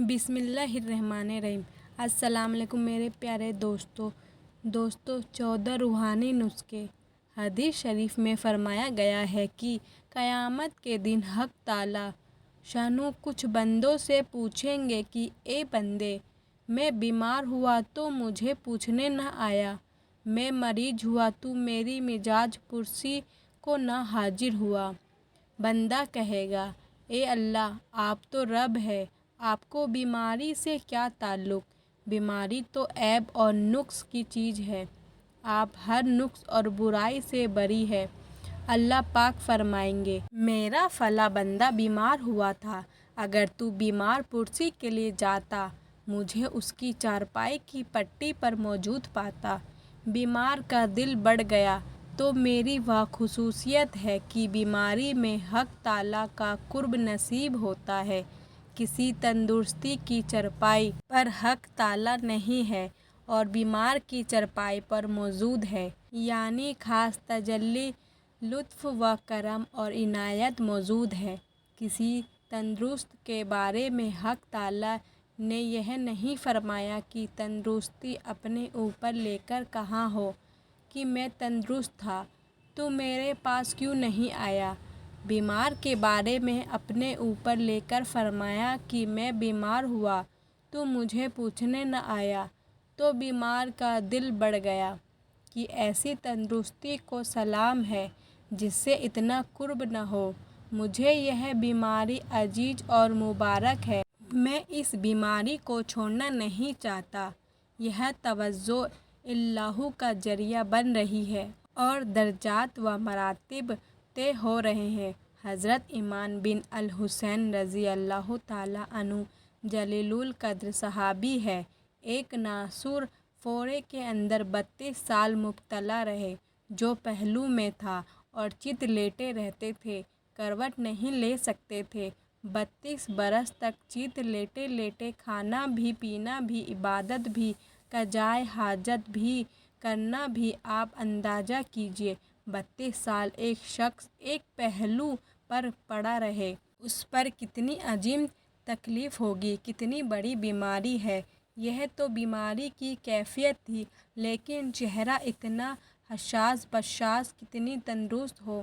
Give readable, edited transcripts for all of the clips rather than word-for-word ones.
بسم اللہ الرحمن الرحیم۔ السلام علیکم میرے پیارے دوستوں 14 روحانی نسخے۔ حدیث شریف میں فرمایا گیا ہے کہ قیامت کے دن حق تعالیٰ شانو کچھ بندوں سے پوچھیں گے کہ اے بندے، میں بیمار ہوا تو مجھے پوچھنے نہ آیا، میں مریض ہوا تو میری مزاج پرسی کو نہ حاضر ہوا۔ بندہ کہے گا، اے اللہ، آپ تو رب ہے، آپ کو بیماری سے کیا تعلق؟ بیماری تو عیب اور نقص کی چیز ہے، آپ ہر نقص اور برائی سے بری ہے۔ اللہ پاک فرمائیں گے، میرا فلاں بندہ بیمار ہوا تھا، اگر تو بیمار پرسی کے لیے جاتا مجھے اس کی چارپائی کی پٹی پر موجود پاتا۔ بیمار کا دل بڑھ گیا تو میری وہ خصوصیت ہے کہ بیماری میں حق تعالیٰ کا قرب نصیب ہوتا ہے۔ کسی تندرستی کی چارپائی پر حق تعالیٰ نہیں ہے اور بیمار کی چارپائی پر موجود ہے، یعنی خاص تجلی، لطف و کرم اور عنایت موجود ہے۔ کسی تندرست کے بارے میں حق تعالیٰ نے یہ نہیں فرمایا کہ تندرستی اپنے اوپر لے کر کہا ہو کہ میں تندرست تھا تو میرے پاس کیوں نہیں آیا۔ بیمار کے بارے میں اپنے اوپر لے کر فرمایا کہ میں بیمار ہوا تو مجھے پوچھنے نہ آیا، تو بیمار کا دل بڑھ گیا کہ ایسی تندرستی کو سلام ہے جس سے اتنا قرب نہ ہو۔ مجھے یہ بیماری عزیز اور مبارک ہے، میں اس بیماری کو چھوڑنا نہیں چاہتا۔ یہ توجہ اللہ کا ذریعہ بن رہی ہے اور درجات و مراتب طے ہو رہے ہیں۔ حضرت امام بن الحسین رضی اللہ تعالیٰ عنہ جلیل القدر صحابی ہے، ایک ناسور فورے کے اندر 32 سال مبتلا رہے، جو پہلو میں تھا اور چت لیٹے رہتے تھے، کروٹ نہیں لے سکتے تھے۔ 32 برس تک چت لیٹے لیٹے کھانا بھی، پینا بھی، عبادت بھی، قضائے حاجت بھی کرنا بھی، آپ اندازہ کیجئے 32 سال ایک شخص ایک پہلو پر پڑا رہے، اس پر کتنی عظیم تکلیف ہوگی، کتنی بڑی بیماری ہے۔ یہ تو بیماری کی کیفیت تھی، لیکن چہرہ اتنا حساس بشاش، کتنی تندرست ہو،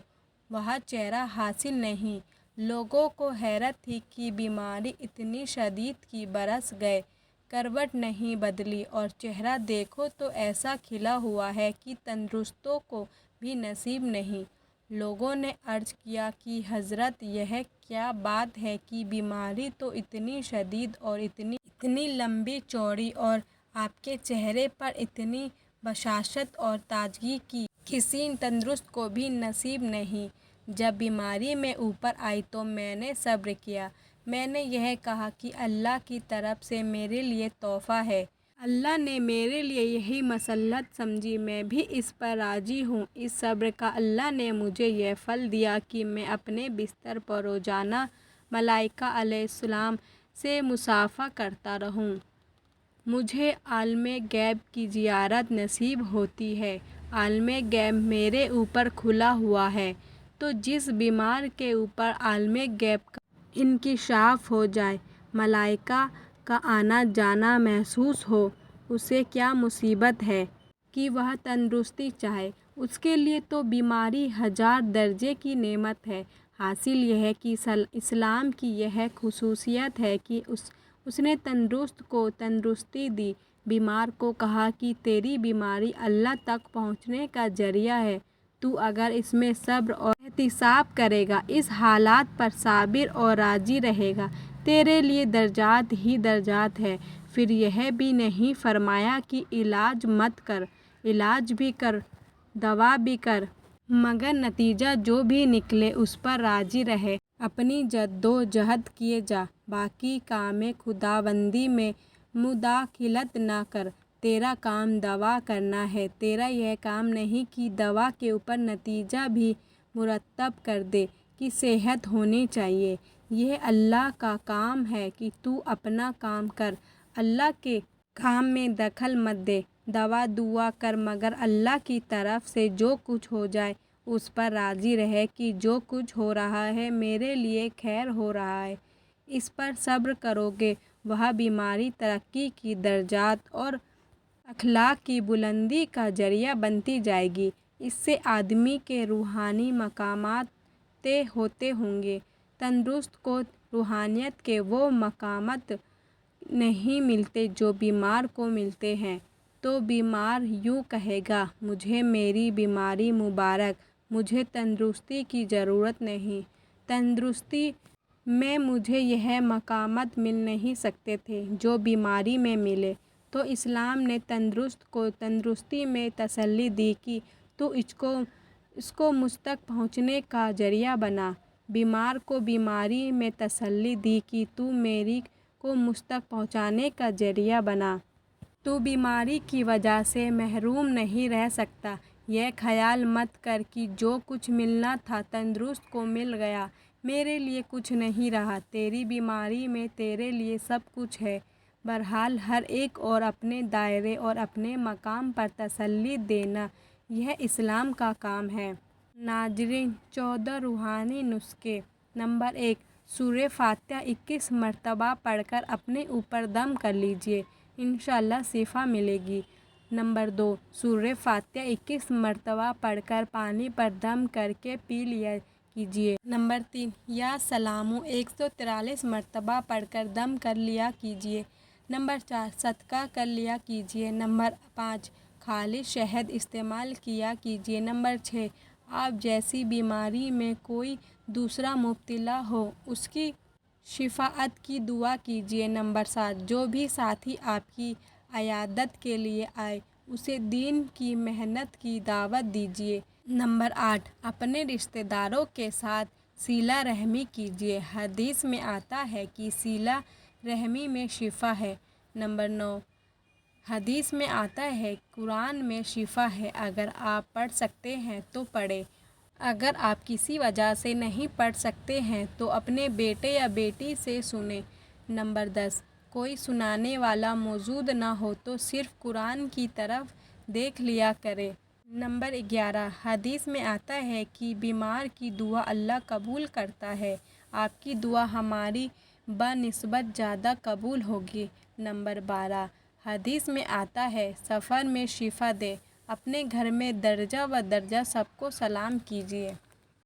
وہ چہرہ حاصل نہیں۔ لوگوں کو حیرت تھی کہ بیماری اتنی شدید کہ برس گئے، کروٹ نہیں بدلی اور چہرہ دیکھو تو ایسا کھلا ہوا ہے کہ تندرستوں کو بھی نصیب نہیں۔ لوگوں نے عرض کیا کہ حضرت، یہ کیا بات ہے کہ بیماری تو اتنی شدید اور اتنی لمبی چوڑی اور آپ کے چہرے پر اتنی بشاشت اور تازگی کی کسی تندرست کو بھی نصیب نہیں۔ جب بیماری میں اوپر آئی تو میں نے صبر کیا، میں نے یہ کہا کہ اللہ کی طرف سے میرے لیے تحفہ ہے، اللہ نے میرے لیے یہی مصلحت سمجھی، میں بھی اس پر راضی ہوں۔ اس صبر کا اللہ نے مجھے یہ پھل دیا کہ میں اپنے بستر پر روزانہ ملائکہ علیہ السلام سے مصافحہ کرتا رہوں، مجھے عالم غیب کی زیارت نصیب ہوتی ہے، عالم غیب میرے اوپر کھلا ہوا ہے، تو جس بیمار کے اوپر عالم غیب کا انکشاف ہو جائے، ملائکہ کا آنا جانا محسوس ہو، اسے کیا مصیبت ہے کہ وہ تندرستی چاہے، اس کے لیے تو بیماری 1000 درجے کی نعمت ہے۔ حاصل یہ کہ اسلام کی یہ خصوصیت ہے کہ اس نے تندرست کو تندرستی دی، بیمار کو کہا کہ تیری بیماری اللہ تک پہنچنے کا ذریعہ ہے، تو اگر اس میں صبر اور احتساب کرے گا، اس حالات پر صابر اور راضی رہے گا، تیرے لیے درجات ہی درجات ہے۔ پھر یہ بھی نہیں فرمایا کہ علاج مت کر، علاج بھی کر، دوا بھی کر، مگر نتیجہ جو بھی نکلے اس پر راضی رہے، اپنی جدوجہد کیے جا، باقی کام خداوندی میں مداخلت نہ کر۔ تیرا کام دوا کرنا ہے، تیرا یہ کام نہیں کہ دوا کے اوپر نتیجہ بھی مرتب کر دے کہ صحت ہونی چاہیے۔ یہ اللہ کا کام ہے کہ تو اپنا کام کر، اللہ کے کام میں دخل مت دے، دوا دعا کر، مگر اللہ کی طرف سے جو کچھ ہو جائے اس پر راضی رہے کہ جو کچھ ہو رہا ہے میرے لیے خیر ہو رہا ہے، اس پر صبر کرو گے، وہ بیماری ترقی کی درجات اور اخلاق کی بلندی کا ذریعہ بنتی جائے گی۔ اس سے آدمی کے روحانی مقامات طے ہوتے ہوں گے۔ تندرست کو روحانیت کے وہ مقامات نہیں ملتے جو بیمار کو ملتے ہیں، تو بیمار یوں کہے گا، مجھے میری بیماری مبارک، مجھے تندرستی کی ضرورت نہیں۔ تندرستی میں مجھے یہ مقامات مل نہیں سکتے تھے جو بیماری میں ملے۔ تو اسلام نے تندرست کو تندرستی میں تسلی دی کہ تو اس کو مجھ تک پہنچنے کا ذریعہ بنا، بیمار کو بیماری میں تسلی دی کہ تو میری کو مجھ تک پہنچانے کا ذریعہ بنا۔ تو بیماری کی وجہ سے محروم نہیں رہ سکتا۔ یہ خیال مت کر کہ جو کچھ ملنا تھا تندرست کو مل گیا، میرے لیے کچھ نہیں رہا۔ تیری بیماری میں تیرے لیے سب کچھ ہے۔ بہرحال ہر ایک اور اپنے دائرے اور اپنے مقام پر تسلی دینا یہ اسلام کا کام ہے۔ ناظرین، 14 روحانی نسخے۔ نمبر 1، سورہ فاتحہ 21 مرتبہ پڑھ کر اپنے اوپر دم کر لیجئے، انشاءاللہ شفا ملے گی۔ نمبر 2، سورہ فاتحہ 21 مرتبہ پڑھ کر پانی پر دم کر کے پی لیا کیجئے۔ نمبر 3، یا سلاموں 143 مرتبہ پڑھ کر دم کر لیا کیجئے۔ نمبر 4، صدقہ کر لیا کیجئے۔ نمبر 5، خالص شہد استعمال کیا کیجئے۔ نمبر 6، آپ جیسی بیماری میں کوئی دوسرا مبتلا ہو اس کی شفاعت کی دعا کیجئے۔ نمبر 7، جو بھی ساتھی آپ کی عیادت کے لیے آئے اسے دین کی محنت کی دعوت دیجئے۔ نمبر 8، اپنے رشتہ داروں کے ساتھ صلہ رحمی کیجئے، حدیث میں آتا ہے کہ صلہ رحمی میں شفا ہے۔ نمبر 9، حدیث میں آتا ہے قرآن میں شفا ہے، اگر آپ پڑھ سکتے ہیں تو پڑھیں، اگر آپ کسی وجہ سے نہیں پڑھ سکتے ہیں تو اپنے بیٹے یا بیٹی سے سنیں۔ نمبر 10، کوئی سنانے والا موجود نہ ہو تو صرف قرآن کی طرف دیکھ لیا کریں۔ نمبر 11، حدیث میں آتا ہے کہ بیمار کی دعا اللہ قبول کرتا ہے، آپ کی دعا ہماری بنسبت زیادہ قبول ہوگی۔ نمبر 12، حدیث میں آتا ہے سفر میں شفا دے، اپنے گھر میں درجہ و درجہ سب کو سلام کیجئے۔